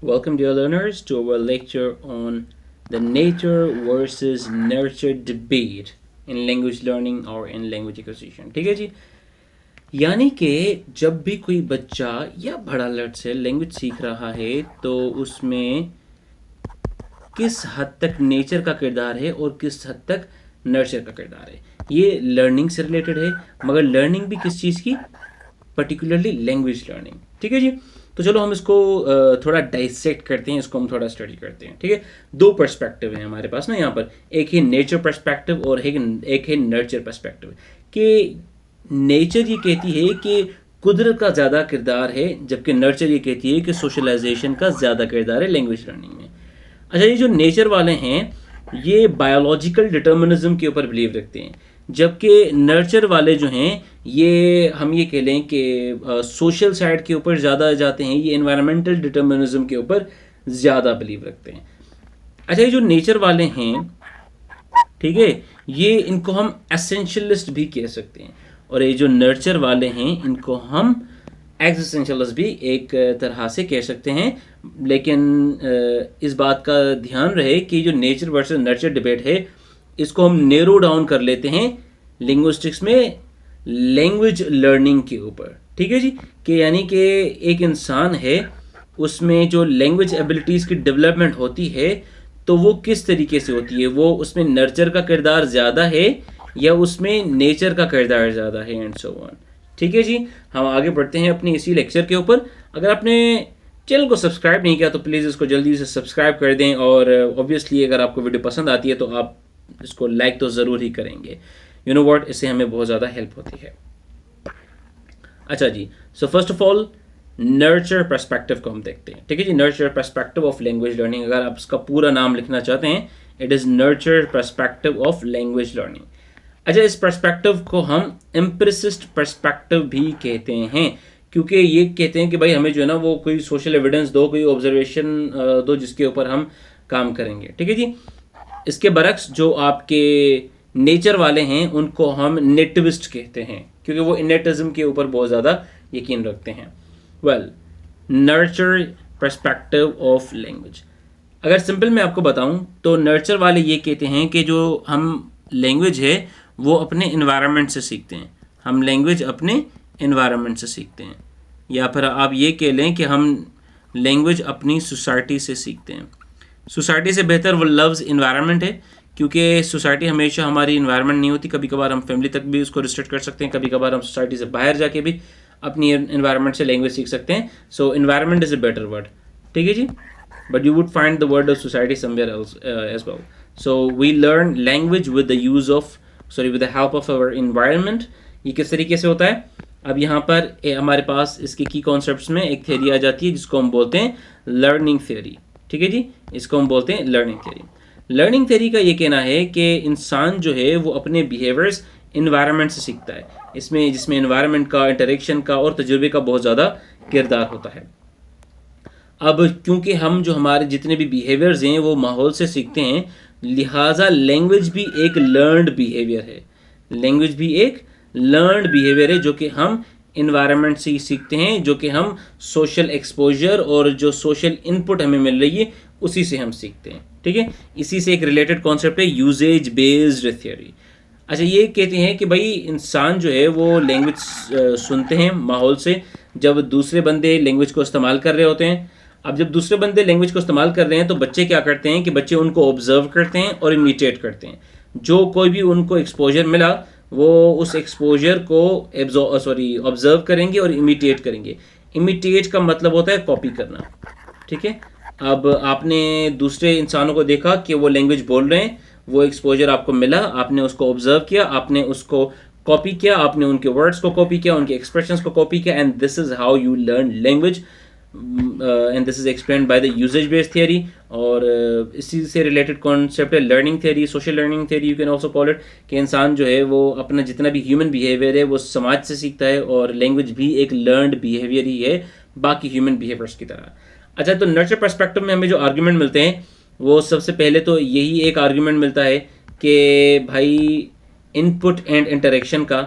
Welcome, dear learners, to our lecture on the nature versus nurture debate in language learning or in language acquisition. ठीक है जी, यानी कि जब भी कोई बच्चा या बड़ा लट से लैंग्वेज सीख रहा है तो उसमें किस हद तक नेचर का किरदार है और किस हद तक नर्चर का किरदार है, ये लर्निंग से रिलेटेड है। मगर लर्निंग भी किस चीज़ की, पर्टिकुलरली लैंग्वेज लर्निंग। ठीक है जी, तो चलो हम इसको थोड़ा डाइसेक्ट करते हैं, इसको हम थोड़ा स्टडी करते हैं। ठीक है, दो पर्सपेक्टिव हैं हमारे पास ना यहाँ पर, एक है नेचर पर्सपेक्टिव और एक है नर्चर पर्सपेक्टिव। कि नेचर ये कहती है कि कुदरत का ज़्यादा किरदार है, जबकि नर्चर ये कहती है कि सोशलाइजेशन का ज़्यादा किरदार है लैंग्वेज लर्निंग में। अच्छा, ये जो नेचर वाले हैं ये बायोलॉजिकल डिटर्मिनिज्म के ऊपर बिलीव रखते हैं, जबकि नर्चर वाले जो हैं ये हम ये कह लें कि सोशल साइड के ऊपर ज़्यादा जाते हैं, ये एनवायरमेंटल डिटर्मिनिज्म के ऊपर ज़्यादा बिलीव रखते हैं। अच्छा, ये जो नेचर वाले हैं, ठीक है, ये इनको हम एसेंशियलिस्ट भी कह सकते हैं, और ये जो नर्चर वाले हैं इनको हम एग्जिस्टेंशियलिस्ट भी एक तरह से कह सकते हैं। लेकिन इस बात का ध्यान रहे कि जो नेचर वर्सेस नर्चर डिबेट है इसको हम नेरो डाउन कर लेते हैं लिंग्विस्टिक्स में लैंग्वेज लर्निंग के ऊपर। ठीक है जी, कि यानी कि एक इंसान है उसमें जो लैंग्वेज एबिलिटीज़ की डेवलपमेंट होती है तो वो किस तरीके से होती है, वो उसमें नर्चर का किरदार ज़्यादा है या उसमें नेचर का किरदार ज़्यादा है, एंड सो ऑन। ठीक है जी, हम आगे बढ़ते हैं अपने इसी लेक्चर के ऊपर। अगर आपने चैनल को सब्सक्राइब नहीं किया तो प्लीज़ इसको जल्दी से सब्सक्राइब कर दें, और ऑब्वियसली अगर आपको वीडियो पसंद आती है तो आप इसको लाइक तो ज़रूर ही करेंगे। यू नो व्हाट, इससे हमें बहुत ज़्यादा हेल्प होती है। अच्छा जी, so first of all nurture perspective को हम देखते हैं। ठीक है जी, nurture perspective of language learning, अगर आप इसका पूरा नाम लिखना चाहते हैं, it is nurture perspective of language learning. अच्छा, इस पर्सपेक्टिव को हम एम्पिरिसिस्ट पर्सपेक्टिव भी कहते हैं, क्योंकि ये कहते हैं कि भाई हमें जो है ना वो कोई सोशल एविडेंस दो, कोई ऑब्जर्वेशन दो जिसके ऊपर हम काम करेंगे। ठीक है जी, इसके बरक्स जो आपके नेचर वाले हैं उनको हम नेटिविस्ट कहते हैं, क्योंकि वो इनेटिज्म के ऊपर बहुत ज़्यादा यकीन रखते हैं। Well, nurture perspective of language, अगर सिंपल मैं आपको बताऊं तो नर्चर वाले ये कहते हैं कि जो हम लैंग्वेज है वो अपने इन्वायरमेंट से सीखते हैं, हम लैंग्वेज अपने इन्वायरमेंट से सीखते हैं, या फिर आप ये कह लें कि हम लैंग्वेज अपनी सोसाइटी से सीखते हैं। सोसाइटी से बेहतर वो लफ्ज़ इन्वायरमेंट है, क्योंकि सोसाइटी हमेशा हमारी इन्वायरमेंट नहीं होती, कभी कभार हम फैमिली तक भी उसको रिस्ट्रिक्ट कर सकते हैं, कभी कभार हम सोसाइटी से बाहर जाके भी अपनी इन्वायरमेंट से लैंग्वेज सीख सकते हैं। So environment is a better word. ठीक है जी, but you would find the word of society somewhere else as well. So we learn language with the use of, with the help of our environment. ये किस तरीके से होता है, अब यहाँ पर हमारे पास इसके की कॉन्सेप्ट्स में एक थ्योरी आ जाती है जिसको हम बोलते हैं लर्निंग थ्योरी। ठीक है जी, इसको हम बोलते हैं लर्निंग थ्योरी। लर्निंग थ्योरी का ये कहना है कि इंसान जो है वो अपने बिहेवियर्स इन्वायरमेंट से सीखता है, इसमें जिसमें इन्वायरमेंट का, इंटरेक्शन का और तजुर्बे का बहुत ज़्यादा किरदार होता है। अब क्योंकि हम जो हमारे जितने भी बिहेवियर्स हैं वो माहौल से सीखते हैं, लिहाजा लैंग्वेज भी एक लर्नड बिहेवियर है। लैंग्वेज भी एक लर्नड बिहेवियर है जो कि हम इन्वायरमेंट से ही सीखते हैं, जो कि हम सोशल एक्सपोजर और जो सोशल इनपुट हमें मिल रही है उसी से हम सीखते हैं। ठीक है, इसी से एक रिलेटेड कॉन्सेप्ट है यूजेज बेस्ड थ्योरी। अच्छा, ये कहते हैं कि भाई इंसान जो है वो लैंग्वेज सुनते हैं माहौल से, जब दूसरे बंदे लैंग्वेज को इस्तेमाल कर रहे होते हैं। अब जब दूसरे बंदे लैंग्वेज को इस्तेमाल कर रहे हैं तो बच्चे क्या करते हैं कि बच्चे उनको ऑब्जर्व करते हैं और इमिटेट करते हैं। जो कोई भी उनको एक्सपोजर मिला वो उस एक्सपोजर को ऑब्जर्व करेंगे और इमिटेट करेंगे। इमिटेट का मतलब होता है कॉपी करना। ठीक है, अब आपने दूसरे इंसानों को देखा कि वो लैंग्वेज बोल रहे हैं, वो एक्सपोजर आपको मिला, आपने उसको ऑब्जर्व किया, आपने उसको कॉपी किया, आपने उनके वर्ड्स को कॉपी किया, उनके एक्सप्रेशंस को कॉपी किया, and this is how you learn language, and this is explained by the usage based theory. और इसी से रिलेटेड कॉन्सेप्ट है learning theory, social learning theory you can also call it, कि इंसान जो है वो अपना जितना भी ह्यूमन बिहेवियर है वो समाज से सीखता है, और लैंग्वेज भी एक लर्नड बिहेवियर ही है बाकी ह्यूमन बिहेवियर्स की तरह। अच्छा, तो नर्चर पर्सपेक्टिव में हमें जो आर्ग्यूमेंट मिलते हैं वो सबसे पहले तो यही एक आर्ग्यूमेंट मिलता है कि भाई इनपुट एंड इंटरेक्शन का।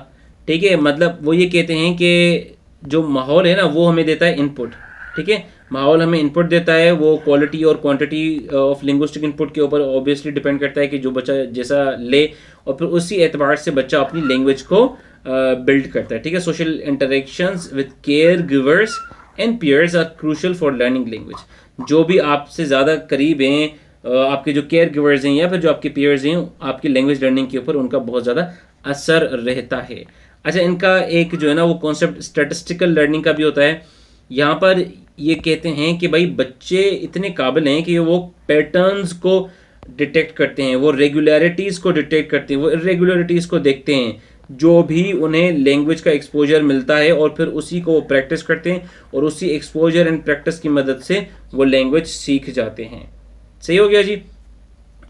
ठीक है, मतलब वो ये कहते हैं कि जो माहौल है ना वो हमें देता है इनपुट। ठीक है, माहौल हमें इनपुट देता है, वो क्वालिटी और क्वांटिटी ऑफ लिंग्विस्टिक इनपुट के ऊपर ऑब्वियसली डिपेंड करता है कि जो बच्चा जैसा ले, और फिर उसी एतबार से बच्चा अपनी लैंग्वेज को बिल्ड करता है, ठीक है। Social interactions with caregivers and peers are crucial for learning language. जो भी आपसे ज़्यादा करीब हैं, आपके जो केयर गिवर्स हैं या फिर जो आपके पीयर्स हैं, आपकी लैंग्वेज लर्निंग के ऊपर उनका बहुत ज़्यादा असर रहता है। अच्छा, इनका एक जो है ना वो कॉन्सेप्ट स्टैटिस्टिकल लर्निंग का भी होता है। यहाँ पर ये कहते हैं कि भाई बच्चे इतने काबिल हैं कि वो पैटर्न्स को डिटेक्ट करते हैं, वो रेगुलरिटीज़ को डिटेक्ट करते हैं, वो इरेगुलरिटीज़ को देखते हैं, जो भी उन्हें लैंग्वेज का एक्सपोजर मिलता है, और फिर उसी को वो प्रैक्टिस करते हैं, और उसी एक्सपोजर एंड प्रैक्टिस की मदद से वो लैंग्वेज सीख जाते हैं। सही हो गया जी।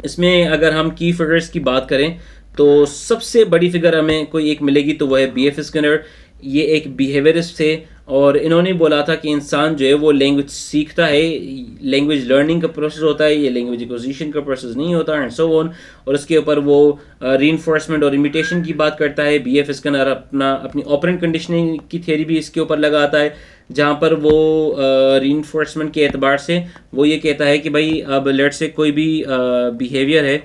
इसमें अगर हम की फिगर्स की बात करें तो सबसे बड़ी फिगर हमें कोई एक मिलेगी, तो वह है बी एफ स्किनर। ये एक बिहेवियरिस्ट थे, और इन्होंने बोला था कि इंसान जो है वो लैंग्वेज सीखता है, लैंग्वेज लर्निंग का प्रोसेस होता है, ये लैंग्वेज एक्विजिशन का प्रोसेस नहीं होता, एंड सो ऑन। और उसके ऊपर वो रीइंफोर्समेंट और इमिटेशन की बात करता है। बी एफ स्किनर अपनी ऑपरेंट कंडीशनिंग की थियरी भी इसके ऊपर लगाता है, जहाँ पर वो रीइंफोर्समेंट के एतबार से वो ये कहता है कि भाई अब लेट से कोई भी बिहेवियर है,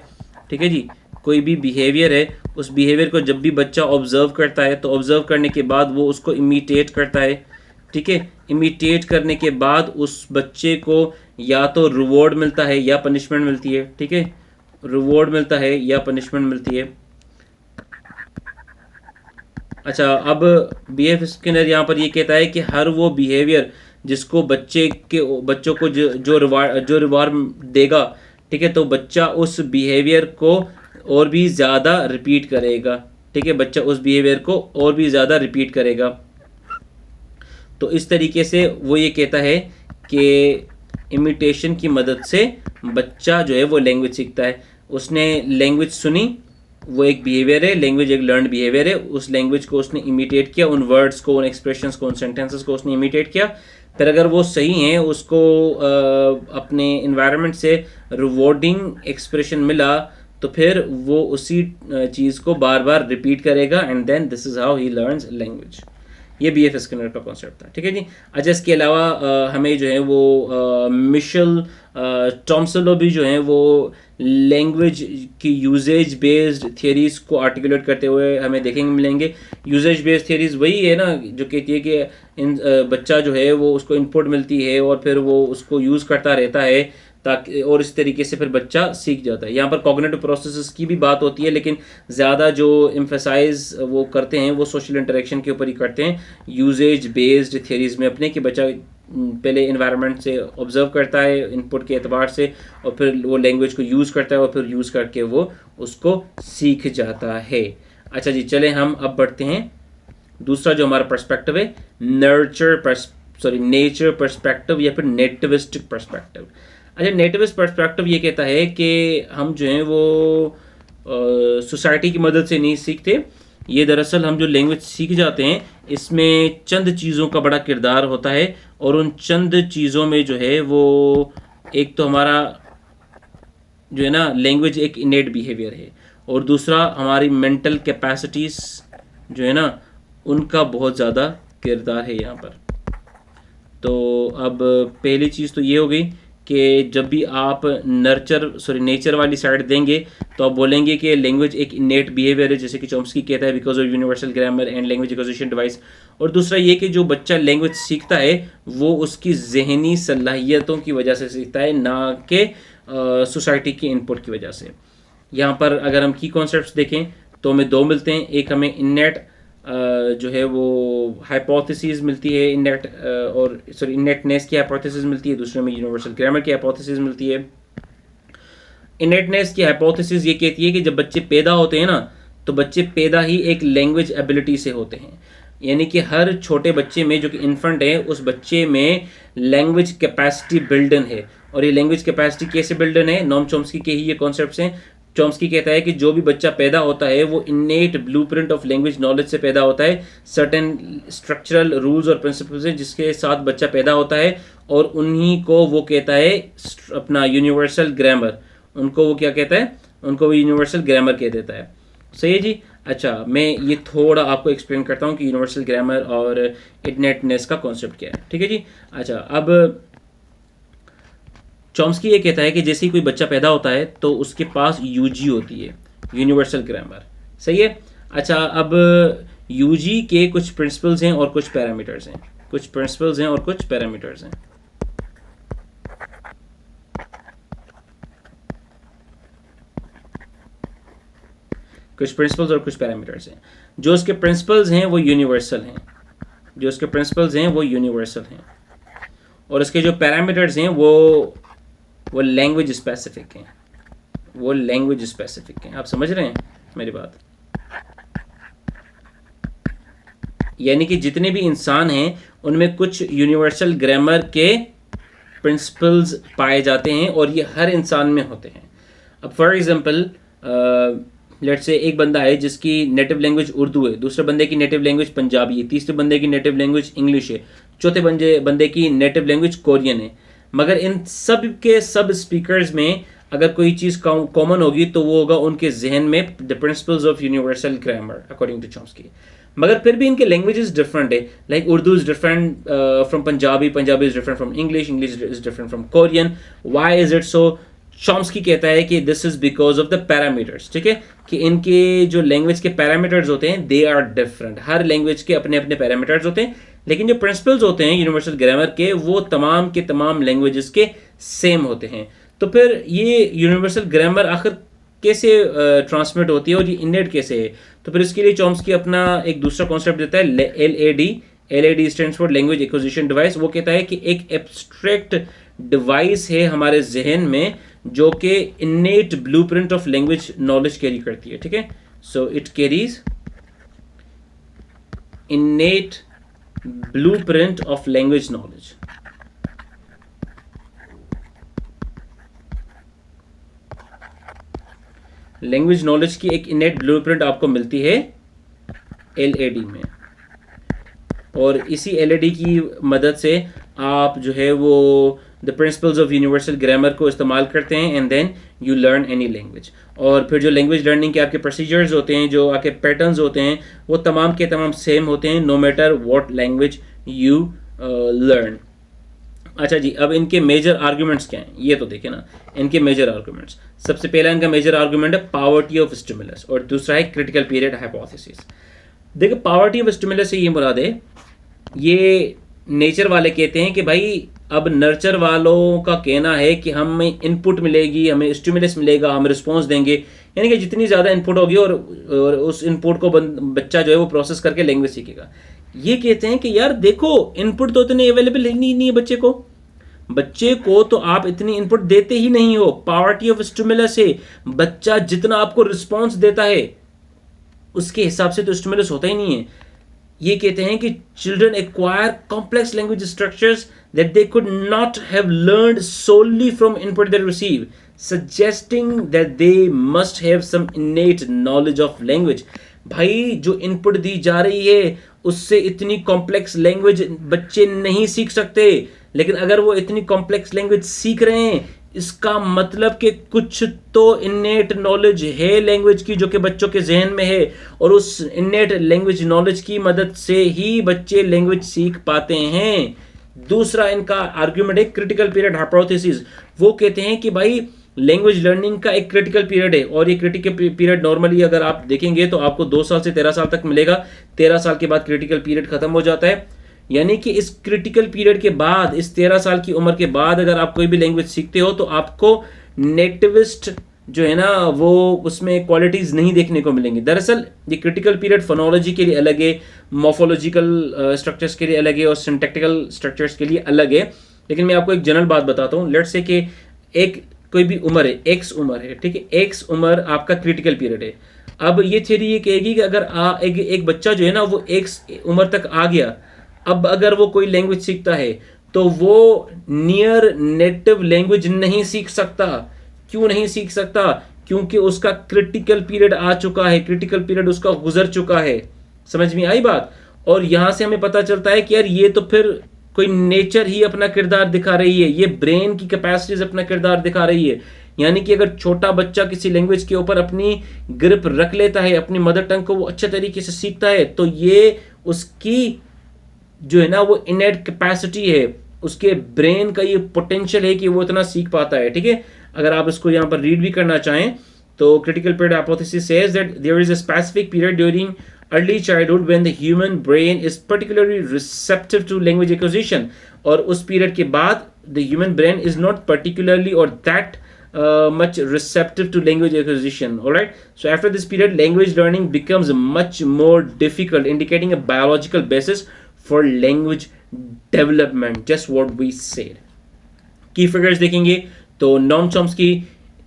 ठीक है जी, कोई भी बिहेवियर है, उस बिहेवियर को जब भी बच्चा ऑब्जर्व करता है तो ऑब्जर्व करने के बाद वो उसको इमिटेट करता है, ठीक है। इमिटेट करने के बाद उस बच्चे को या तो रिवॉर्ड मिलता है या पनिशमेंट मिलती है, ठीक है, रिवॉर्ड मिलता है या पनिशमेंट मिलती है। अच्छा, अब बी एफ स्किनर यहाँ पर ये कहता है कि हर वो बिहेवियर जिसको बच्चों को जो रिवार्ड देगा, ठीक है, तो बच्चा उस बिहेवियर को और भी ज़्यादा रिपीट करेगा, ठीक है, बच्चा उस बिहेवियर को और भी ज़्यादा रिपीट करेगा। तो इस तरीके से वो ये कहता है कि इमिटेशन की मदद से बच्चा जो है वो लैंग्वेज सीखता है। उसने लैंग्वेज सुनी, वो एक बिहेवियर है, लैंग्वेज एक लर्न बिहेवियर है, उस लैंग्वेज को उसने इमिटेट किया, उन वर्ड्स को, उन एक्सप्रेशंस को, उन सेंटेंसेस को उसने इमिटेट किया। फिर अगर वो सही हैं, उसको अपने इन्वायरमेंट से रिवॉर्डिंग एक्सप्रेशन मिला, तो फिर वो उसी चीज़ को बार बार रिपीट करेगा, and then this is how he learns language. ये बी एफ स्किनर का कॉन्सेप्ट था, ठीक है जी। अच्छा, इसके अलावा हमें जो है वो मिशेल टॉमसलो भी जो है वो लैंग्वेज की यूजेज बेस्ड थियरीज़ को आर्टिकुलेट करते हुए हमें देखेंगे मिलेंगे। यूजेज बेस्ड थियरीज़ वही है ना जो कहती है कि बच्चा जो है वो उसको इनपुट मिलती है और फिर वो उसको यूज़ करता रहता है, ताकि और इस तरीके से फिर बच्चा सीख जाता है। यहाँ पर कॉग्निटिव प्रोसेसेस की भी बात होती है, लेकिन ज़्यादा जो एम्फेसाइज वो करते हैं वो सोशल इंटरेक्शन के ऊपर ही करते हैं, यूजेज बेस्ड थियरीज़ में अपने, कि बच्चा पहले इन्वायरमेंट से ऑब्जर्व करता है इनपुट के एतबार से, और फिर वो लैंग्वेज को यूज़ करता है, और फिर यूज़ करके वो उसको सीख जाता है। अच्छा जी, चले हम अब बढ़ते हैं दूसरा जो हमारा पर्सपेक्टिव है, नेचर पर्सपेक्टिव या फिर नेटिविस्टिक पर्सपेक्टिव। अच्छा, नेटिविस्ट पर्सपेक्टिव ये कहता है कि हम जो हैं वो सोसाइटी की मदद से नहीं सीखते, ये दरअसल हम जो लैंग्वेज सीख जाते हैं इसमें चंद चीज़ों का बड़ा किरदार होता है, और उन चंद चीज़ों में जो है वो एक तो हमारा जो है ना लैंग्वेज एक इनेट बिहेवियर है, और दूसरा हमारी मेंटल कैपेसिटीज़ जो है ना उनका बहुत ज़्यादा किरदार है यहाँ पर। तो अब पहली चीज़ तो ये हो गई कि जब भी आप नेचर वाली साइड देंगे तो आप बोलेंगे कि लैंग्वेज एक इनेट बिहेवियर है, जैसे कि चॉम्स्की कहता है, because of universal grammar and language acquisition device. और दूसरा ये कि जो बच्चा लैंग्वेज सीखता है वो उसकी जहनी सलाहियतों की वजह से सीखता है, ना कि सोसाइटी के इनपुट की वजह से। यहाँ पर अगर हम की कॉन्सेप्ट्स देखें तो हमें दो मिलते हैं। एक हमें इनेट जो है वो हाइपोथेसिस मिलती है, इनेटनेस की हाइपोथेसिस मिलती है। दूसरे में यूनिवर्सल ग्रामर की हाइपोथेसिस मिलती है। इनेटनेस की हाइपोथेसिस ये कहती है कि जब बच्चे पैदा होते हैं ना, तो बच्चे पैदा ही एक लैंग्वेज एबिलिटी से होते हैं, यानी कि हर छोटे बच्चे में जो कि इन्फेंट है, उस बच्चे में लैंग्वेज कैपेसिटी बिल्डन है। और ये लैंग्वेज कैपेसिटी कैसे बिल्डन है, नॉम चॉम्स्की के ही ये कॉन्सेप्ट्स हैं। चॉम्स्की कहता है कि जो भी बच्चा पैदा होता है वो इनेट ब्लूप्रिंट ऑफ लैंग्वेज नॉलेज से पैदा होता है। सर्टेन स्ट्रक्चरल रूल्स और प्रिंसिपल्स हैं जिसके साथ बच्चा पैदा होता है, और उन्हीं को वो कहता है अपना यूनिवर्सल ग्रामर। उनको वो क्या कहता है, उनको वो यूनिवर्सल ग्रामर कह देता है। सही है जी। अच्छा, मैं ये थोड़ा आपको एक्सप्लेन करता हूँ कि यूनिवर्सल ग्रामर और इनेटनेस का कॉन्सेप्ट क्या है, ठीक है जी। अच्छा, अब चॉम्स्की ये कहता है कि जैसे ही कोई बच्चा पैदा होता है तो उसके पास यूजी होती है, यूनिवर्सल ग्रामर। सही है। अच्छा, अब यूजी के कुछ प्रिंसिपल्स हैं और कुछ पैरामीटर्स हैं, कुछ प्रिंसिपल्स हैं और कुछ पैरामीटर्स हैं। कुछ प्रिंसिपल्स और कुछ पैरामीटर्स हैं। जो उसके प्रिंसिपल्स हैं वो यूनिवर्सल हैं, जो उसके प्रिंसिपल्स हैं वो यूनिवर्सल हैं, और उसके जो पैरामीटर्स हैं वो लैंग्वेज स्पेसिफिक हैं, वो लैंग्वेज स्पेसिफिक हैं। आप समझ रहे हैं मेरी बात? यानी कि जितने भी इंसान हैं उनमें कुछ यूनिवर्सल ग्रामर के प्रिंसिपल्स पाए जाते हैं और ये हर इंसान में होते हैं। अब फॉर एग्जांपल लेट्स से एक बंदा है जिसकी नेटिव लैंग्वेज उर्दू है, दूसरे बंदे की नेटिव लैंग्वेज पंजाबी है, तीसरे बंदे की नेटिव लैंग्वेज इंग्लिश है, चौथे बंदे की नेटिव लैंग्वेज कोरियन है। मगर इन सब के सब स्पीकर्स में अगर कोई चीज़ कॉमन होगी तो वो होगा उनके जहन में the principles of universal grammar according to Chomsky. मगर फिर भी इनके लैंग्वेजेस डिफरेंट है, like Urdu is different from Punjabi, Punjabi is different from English, English is different from Korean. Why is it so? Chomsky कहता है कि this is because of the parameters. ठीक है, कि इनके जो लैंग्वेज के पैरामीटर्स होते हैं दे आर डिफरेंट। हर लैंग्वेज के अपने अपने पैरामीटर्स होते हैं, लेकिन जो प्रिंसिपल्स होते हैं यूनिवर्सल ग्रामर के वो तमाम के तमाम लैंग्वेजेस के सेम होते हैं। तो फिर ये यूनिवर्सल ग्रामर आखिर कैसे ट्रांसमिट होती है और ये इनेट कैसे है? तो फिर इसके लिए चॉम्स्की अपना एक दूसरा कॉन्सेप्ट देता है, LAD stands for language acquisition device. वो कहता है कि एक एब्स्ट्रैक्ट डिवाइस है हमारे जहन में जो कि इनेट blueprint of language knowledge carry करती है। ठीक है, so it carries इनेट blueprint of language knowledge. Language knowledge की एक इनेट ब्लूप्रिंट आपको मिलती है LAD में, और इसी LAD की मदद से आप जो है वो the principles of universal grammar को इस्तेमाल करते हैं and then you learn any language. और फिर जो लैंग्वेज लर्निंग के आपके प्रोसीजर्स होते हैं, जो आपके पैटर्न्स होते हैं, वो तमाम के तमाम सेम होते हैं no matter what language you learn. अच्छा जी, अब इनके मेजर आर्गुमेंट्स क्या हैं ये तो देखें ना। इनके मेजर आर्गुमेंट्स, सबसे पहला इनका मेजर आर्गुमेंट है पावर्टी ऑफ स्टिमुलस, और दूसरा है क्रिटिकल पीरियड हाइपोथेसिस। देखो, पावर्टी ऑफ स्टिमुलस से ये मुराद है, ये नेचर वाले कहते हैं कि भाई अब नर्चर वालों का कहना है कि हमें इनपुट मिलेगी, हमें स्टिमुलस मिलेगा, हम रिस्पॉन्स देंगे, यानी कि जितनी ज़्यादा इनपुट होगी और उस इनपुट को बच्चा जो है वो प्रोसेस करके लैंग्वेज सीखेगा। ये कहते हैं कि यार देखो, इनपुट तो इतने अवेलेबल ही नहीं है बच्चे को तो आप इतनी इनपुट देते ही नहीं हो। पावर्टी ऑफ स्टिमुलस है, बच्चा जितना आपको रिस्पॉन्स देता है उसके हिसाब से तो स्टिमुलस होता ही नहीं है। ये कहते हैं कि children acquire complex language structures that they could not have learned solely from input they receive, suggesting that they must have some innate knowledge of language. भाई जो इनपुट दी जा रही है उससे इतनी कॉम्प्लेक्स लैंग्वेज बच्चे नहीं सीख सकते, लेकिन अगर वो इतनी कॉम्प्लेक्स लैंग्वेज सीख रहे हैं इसका मतलब कि कुछ तो इनेट नॉलेज है लैंग्वेज की जो कि बच्चों के जहन में है, और उस इनेट लैंग्वेज नॉलेज की मदद से ही बच्चे लैंग्वेज सीख पाते हैं। दूसरा इनका आर्ग्यूमेंट है क्रिटिकल पीरियड हाइपोथेसिस। वो कहते हैं कि भाई लैंग्वेज लर्निंग का एक क्रिटिकल पीरियड है, और ये क्रिटिकल पीरियड नॉर्मली अगर आप देखेंगे तो आपको 2 साल से 13 साल तक मिलेगा। 13 साल के बाद क्रिटिकल पीरियड खत्म हो जाता है। यानी कि इस क्रिटिकल पीरियड के बाद, इस 13 साल की उम्र के बाद अगर आप कोई भी लैंग्वेज सीखते हो तो आपको नेटिविस्ट जो है ना वो उसमें क्वालिटीज़ नहीं देखने को मिलेंगी। दरअसल ये क्रिटिकल पीरियड फोनोलॉजी के लिए अलग है, मॉर्फोलॉजिकल स्ट्रक्चर्स के लिए अलग है और सिंटैक्टिकल स्ट्रक्चर्स के लिए अलग है। लेकिन मैं आपको एक जनरल बात बताता हूँ। लेट्स से कि एक कोई भी उम्र है, एक्स उम्र है, ठीक है, एक्स उम्र आपका क्रिटिकल पीरियड है। अब ये थ्योरी ये कहेगी कि अगर एक बच्चा जो है ना वो एक्स उम्र तक आ गया, अब अगर वो कोई लैंग्वेज सीखता है तो वो नियर नेटिव लैंग्वेज नहीं सीख सकता। क्यों नहीं सीख सकता? क्योंकि उसका क्रिटिकल पीरियड आ चुका है, क्रिटिकल पीरियड उसका गुजर चुका है। समझ में आई बात? और यहां से हमें पता चलता है कि यार ये तो फिर कोई नेचर ही अपना किरदार दिखा रही है, ये ब्रेन की कैपेसिटीज अपना किरदार दिखा रही है। यानी कि अगर छोटा बच्चा किसी लैंग्वेज के ऊपर अपनी ग्रिप रख लेता है, अपनी मदर टंग को वो अच्छे तरीके से सीखता है, तो ये उसकी जो है ना वो इनेट कैपेसिटी है उसके ब्रेन का ये पोटेंशियल है कि वो इतना सीख पाता है, ठीक है। अगर आप इसको यहाँ पर रीड भी करना चाहें तो critical period hypothesis says that there is a specific period during early childhood when the human brain is particularly receptive to language acquisition, और उस पीरियड के बाद the human brain is not particularly और that much receptive to language acquisition. All right, so after this period language learning becomes much more difficult, indicating a biological basis for language development, just what we said. की figures देखेंगे तो Noam Chomsky,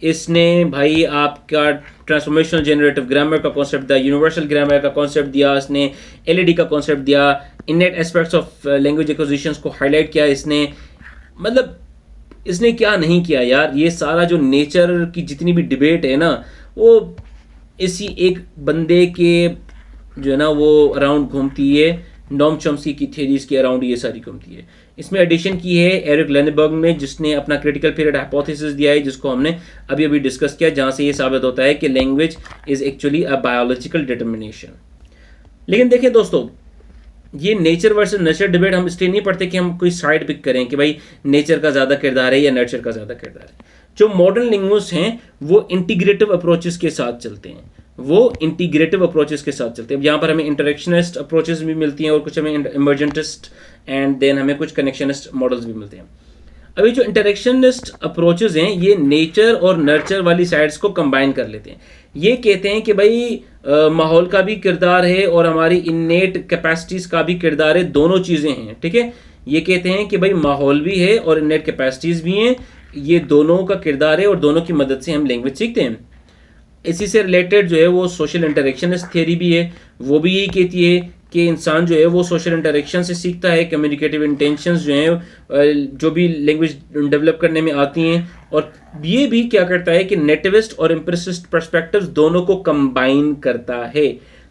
इसने भाई आपका transformational generative grammar का concept दिया, universal grammar का concept दिया, इसने एलईडी का कॉन्सेप्ट दिया, innate aspects of language acquisitions को हाईलाइट किया इसने। मतलब इसने क्या नहीं किया यार, ये सारा जो नेचर की जितनी भी डिबेट है ना वो इसी एक बंदे के जो है ना वो अराउंड घूमती है, नॉम चॉम्स्की की थ्योरीज के अराउंड ये सारी घूमती है। इसमें एडिशन की है एरिक लेनेबर्ग ने, जिसने अपना क्रिटिकल पीरियड हाइपोथेसिस दिया है, जिसको हमने अभी अभी डिस्कस किया, जहां से ये साबित होता है कि language is actually a biological determination. लेकिन देखिए दोस्तों, ये नेचर वर्सेस नर्चर डिबेट हम इसलिए नहीं पढ़ते कि हम कोई साइड पिक करें कि भाई नेचर का ज़्यादा किरदार है या नर्चर का ज़्यादा किरदार है। जो मॉडर्न लिंग्विस्ट हैं वो इंटीग्रेटिव अप्रोचेस के साथ चलते हैं, वो इंटीग्रेटिव अप्रोचेस के साथ चलते हैं। यहाँ पर हमें इंटरेक्शनिस्ट अप्रोचेस भी मिलती हैं और कुछ हमें इमर्जेंटिस्ट एंड देन हमें कुछ कनेक्शनिस्ट मॉडल्स भी मिलते हैं। अभी जो इंटरेक्शनिस्ट अप्रोचेस हैं ये नेचर और नर्चर वाली साइड्स को कंबाइन कर लेते हैं। ये कहते हैं कि भाई माहौल का भी किरदार है और हमारी इन्नेट कैपेसिटीज़ का भी किरदार है, दोनों चीज़ें हैं, ठीक है। ये कहते हैं कि भाई माहौल भी है और इन्नेट कैपेसिटीज़ भी हैं, ये दोनों का किरदार है और दोनों की मदद से हम लैंग्वेज सीखते हैं। इसी से रिलेटेड जो है वो सोशल इंटरेक्शनिस्ट थियरी भी है, वो भी यही कहती है कि इंसान जो है वो सोशल इंटरेक्शन से सीखता है, कम्युनिकेटिव इंटेंशंस जो हैं जो भी लैंग्वेज डेवलप करने में आती हैं, और ये भी क्या करता है कि नेटिविस्ट और इम्प्रेसिस्ट पर्सपेक्टिव्स दोनों को कंबाइन करता है,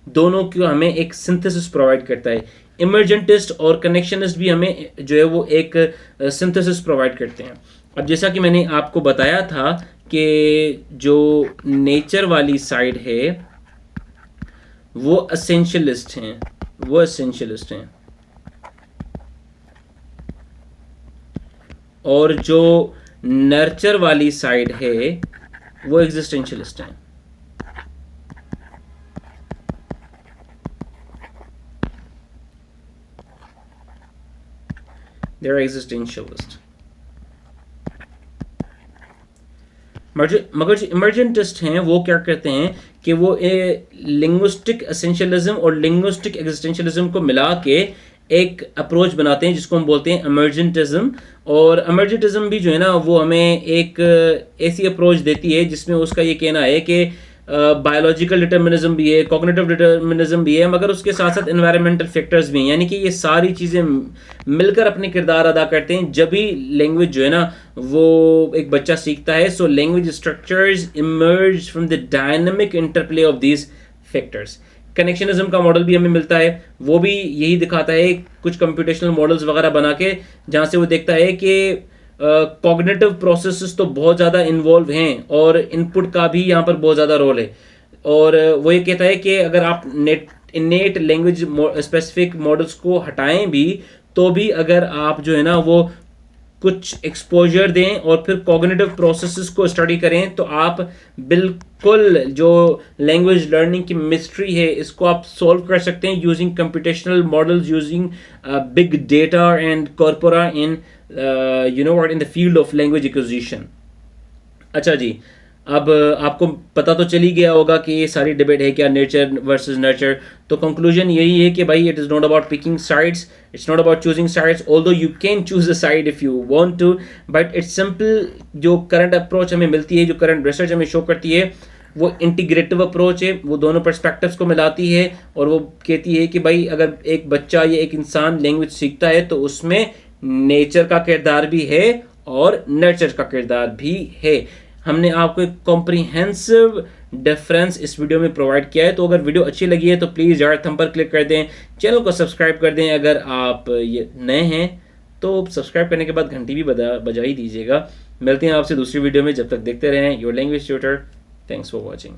दोनों को हमें एक सिंथेसिस प्रोवाइड करता है। इमर्जेंटिस्ट और कनेक्शनिस्ट भी हमें जो है वो एक सिंथेसिस प्रोवाइड करते हैं। अब जैसा कि मैंने आपको बताया था कि जो नेचर वाली साइड है वो एसेंशियलिस्ट हैं, वो एसेंशियलिस्ट हैं, और जो नर्चर वाली साइड है वो एग्जिस्टेंशियलिस्ट हैं। They are existentialist. मगर जो इमर्जेंटिस्ट हैं वो क्या कहते हैं कि वो लिंग्विस्टिक एसेंशियलिज्म और लिंग्विस्टिक एग्जिस्टेंशियलिज्म को मिला के एक अप्रोच बनाते हैं जिसको हम बोलते हैं इमर्जेंटिज्म। और इमर्जेंटिज्म भी जो है ना वो हमें एक ऐसी अप्रोच देती है जिसमें उसका ये कहना है कि बायोलॉजिकल डिटर्मिनिज्म भी है, कॉग्निटिव डिटर्मिनिज्म भी है, मगर उसके साथ साथ एनवायरमेंटल फैक्टर्स भी हैं, यानी कि ये सारी चीज़ें मिलकर अपने किरदार अदा करते हैं जब भी लैंग्वेज जो है ना वो एक बच्चा सीखता है। So language structures emerge from the dynamic interplay of these factors. Connectionism का मॉडल भी हमें मिलता है, वो भी यही दिखाता है कुछ कंप्यूटेशनल मॉडल्स वगैरह बना के, जहाँ से वो देखता है कि कॉग्निटिव प्रोसेसेस तो बहुत ज़्यादा इन्वॉल्व हैं और इनपुट का भी यहाँ पर बहुत ज़्यादा रोल है। और वो ये कहता है कि अगर आप इनेट लैंग्वेज स्पेसिफिक मॉडल्स को हटाएं भी तो भी अगर आप जो है ना वो कुछ एक्सपोजर दें और फिर कॉग्निटिव प्रोसेसेस को स्टडी करें तो आप बिल्कुल जो लैंग्वेज लर्निंग की मिस्ट्री है इसको आप सॉल्व कर सकते हैं using computational models, using big data and corpora in in the field of language acquisition. अच्छा जी, अब आपको पता तो चली गया होगा कि ये सारी डिबेट है क्या नेचर वर्सेस नर्चर। तो कंक्लूजन यही है कि भाई it is not about picking sides, it's not about choosing sides, although you can choose a side if you want to, but it's simple. जो करंट अप्रोच हमें मिलती है, जो करंट रिसर्च हमें शो करती है, वो इंटीग्रेटिव अप्रोच है, वो दोनों पर्सपेक्टिव्स को मिलाती है और वो कहती है कि भाई अगर एक बच्चा या एक इंसान लैंग्वेज सीखता है तो उसमें नेचर का किरदार भी है और नर्चर का किरदार भी है। हमने आपको एक कॉम्प्रिहेंसिव डिफरेंस इस वीडियो में प्रोवाइड किया है। तो अगर वीडियो अच्छी लगी है तो प्लीज़ यार थंब पर क्लिक कर दें, चैनल को सब्सक्राइब कर दें। अगर आप ये नए हैं तो सब्सक्राइब करने के बाद घंटी भी बजा ही दीजिएगा। मिलते हैं आपसे दूसरी वीडियो में, जब तक देखते रहें your language tutor. Thanks for watching.